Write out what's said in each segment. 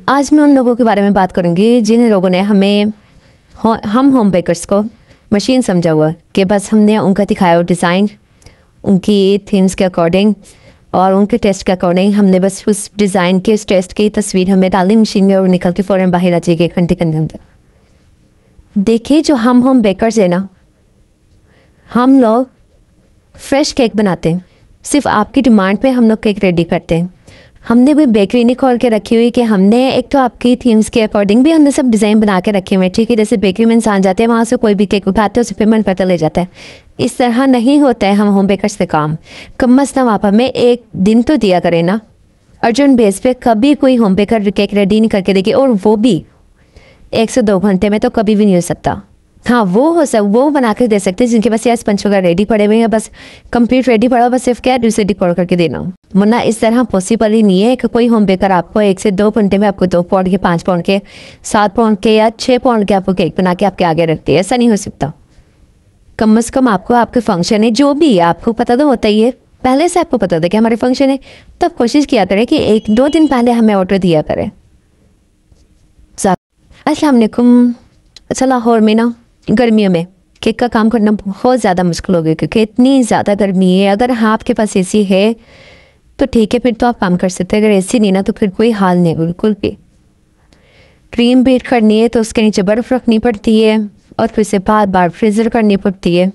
आज मैं उन लोगों के बारे में बात करूंगी जिन लोगों ने हम होम बेकर्स को मशीन समझा हुआ कि बस हमने उनका दिखाया हुआ डिज़ाइन उनकी थीम्स के अकॉर्डिंग और उनके टेस्ट के अकॉर्डिंग हमने बस उस डिज़ाइन के उस टेस्ट की तस्वीर हमें डाली मशीन में और निकल के फ़ौरन बाहर आ जाएगी 1 घंटे के अंदर। देखिए जो हम होम बेकर्स है ना, हम लोग फ्रेश केक बनाते हैं, सिर्फ आपकी डिमांड पे हम लोग केक रेडी करते हैं। हमने कोई बेकरी नहीं खोल के रखी हुई कि हमने एक तो आपकी थीम्स के अकॉर्डिंग भी हमने सब डिज़ाइन बना के रखे हुए हैं, ठीक है। जैसे बेकरी में इंसान जाते हैं वहाँ से कोई भी केक उठाते हैं उसे पेमेंट करते ले जाता है। इस तरह नहीं होता है हम होम बेकर्स से काम। कम अज़ कम आप हमें एक दिन तो दिया करें ना, अर्जेंट बेस पे कभी कोई होम बेकर केक रेडी नहीं करके देगी, और वो भी 1 से 2 घंटे में तो कभी भी नहीं हो सकता। हाँ वो बना के दे सकते हैं जिनके पास यार स्पंज वगैरह रेडी पड़े हुए हैं, बस कंप्लीट रेडी पड़ा, बस सिर्फ क्या दूसरे डिकोर करके देना। वरना इस तरह पॉसिबल ही नहीं है कि कोई होम बेकर आपको 1 से 2 घंटे में आपको 2 पाउंड के 5 पाउंड के 7 पाउंड के या 6 पाउंड के आपको केक बना के आपके आगे रखते हैं। ऐसा नहीं हो सकता। कम अज़ कम आपको आपके फंक्शन है जो भी आपको पता तो होता ही है, पहले से आपको पता था कि हमारे फंक्शन है, तब कोशिश किया करें कि 1-2 दिन पहले हमें ऑर्डर दिया करें। अस्सलाम वालेकुम। अच्छा, लाहौर में ना गर्मियों में केक का काम करना बहुत ज़्यादा मुश्किल हो गया क्योंकि इतनी ज़्यादा गर्मी है। अगर हाँ आपके पास एसी है तो ठीक है, फिर तो आप काम कर सकते हैं। अगर एसी नहीं ना तो फिर कोई हाल नहीं बिल्कुल भी। क्रीम बीट करनी है तो उसके नीचे बर्फ़ रखनी पड़ती है और फिर से बार बार फ्रीज़र करनी पड़ती है।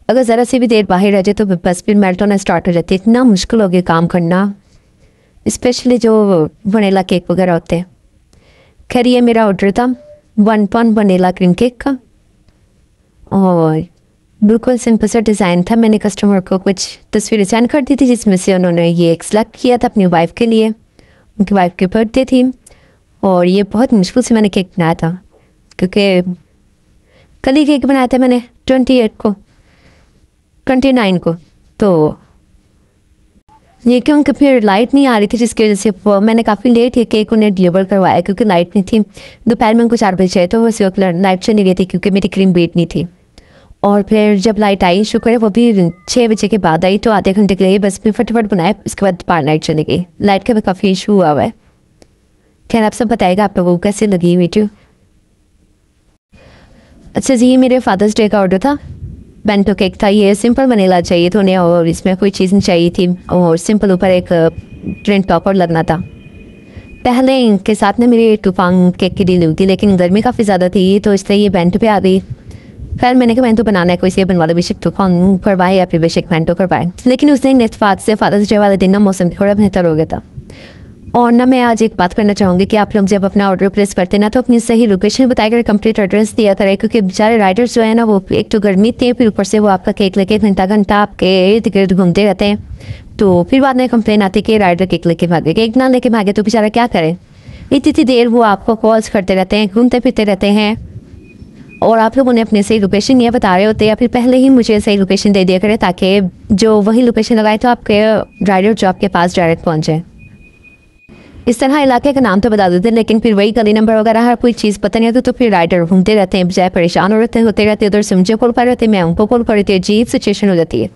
अगर ज़रा सी भी देर बाहर रह जाए तो बस फिर मेल्ट होना स्टार्ट हो जाती है। इतना मुश्किल हो गया काम करना, स्पेशली जो वनीला केक वगैरह होते हैं। खैर ये मेरा ऑर्डर था 1 पाउंड वनीला क्रीम केक का और बिल्कुल सिंपल सा डिज़ाइन था। मैंने कस्टमर को कुछ तस्वीरें सेंड कर दी थी जिसमें से उन्होंने ये एक सेलेक्ट किया था अपनी वाइफ के लिए। उनकी वाइफ की बर्थडे थी और ये बहुत मुश्किल से मैंने केक बनाया था क्योंकि कल ही केक बनाया था मैंने 29 को। तो ये क्योंकि फिर लाइट नहीं आ रही थी जिसकी वजह से मैंने काफ़ी लेट ये केक उन्हें डिलीवर करवाया क्योंकि लाइट नहीं थी। दोपहर में उनको 4 बजे चाहिए तो उसी वक्त लाइट चली गई थी क्योंकि मेरी क्रीम बीट नहीं थी। और फिर जब लाइट आई, शुक्र है वो भी 6 बजे के बाद आई, तो आधे घंटे के लिए बस फिर फटाफट बनाया। उसके बाद बाहर लाइट चली गई। लाइट का भी काफ़ी इशू हुआ हुआ है। खैर आप सब बताएगा आप लोगों को कैसे लगी वीडियो। अच्छा जी, मेरे फादर्स डे का ऑर्डर था, बेंटो केक था। ये सिंपल वनीला चाहिए था उन्हें और इसमें कोई चीज़ नहीं चाहिए थी और सिंपल ऊपर एक प्रिंट टॉपर लगना था। पहले इनके साथ ने मेरी टूफांग केक की डील हुई थी लेकिन गर्मी काफ़ी ज़्यादा थी तो इसलिए ये बेंटो पे आ गई। फिर मैंने कहा बेंटो बनाना है, कोई से बनवा लो, बेशक टूफांग करवाए या फिर बेशक बेंटो करवाए। लेकिन उस दिन इत्तेफाक से फादर्स डे वाले दिन ना मौसम थोड़ा बेहतर हो गया था। और ना मैं आज एक बात करना चाहूँगी कि आप लोग जब अपना ऑर्डर प्लेस करते हैं ना तो अपनी सही लोकेशन बताकर कंप्लीट एड्रेस दिया करें क्योंकि बेचारे राइडर्स जो है ना वो एक तो गर्मी थी, फिर ऊपर से वो आपका केक लेके घंटा आपके इर्द गिर्द घूमते रहते हैं। तो फिर बाद में कंप्लेन आती है कि राइडर केक लेके भागे, केक ना लेके भागे तो बेचारा क्या करे। इतनी देर वो आपको कॉल्स करते रहते हैं, घूमते फिरते रहते हैं और आप लोग उन्हें अपनी सही लोकेशन ये बता रहे होते हैं या फिर पहले ही मुझे सही लोकेशन दे दिया करें ताकि जो वही लोकेशन लगाए तो आपके राइडर जो आपके पास डायरेक्ट पहुँचे। इस तरह इलाके का नाम तो बता देते हैं लेकिन फिर वही गली नंबर वगैरह हर कोई चीज़ पता नहीं होती तो फिर राइडर घूमते रहते हैं, बजाय परेशान होते उधर से मुझे कॉल कर रहे थे, मैं उनको कॉल कर रही थी, अजीब सिचुएशन हो जाती है।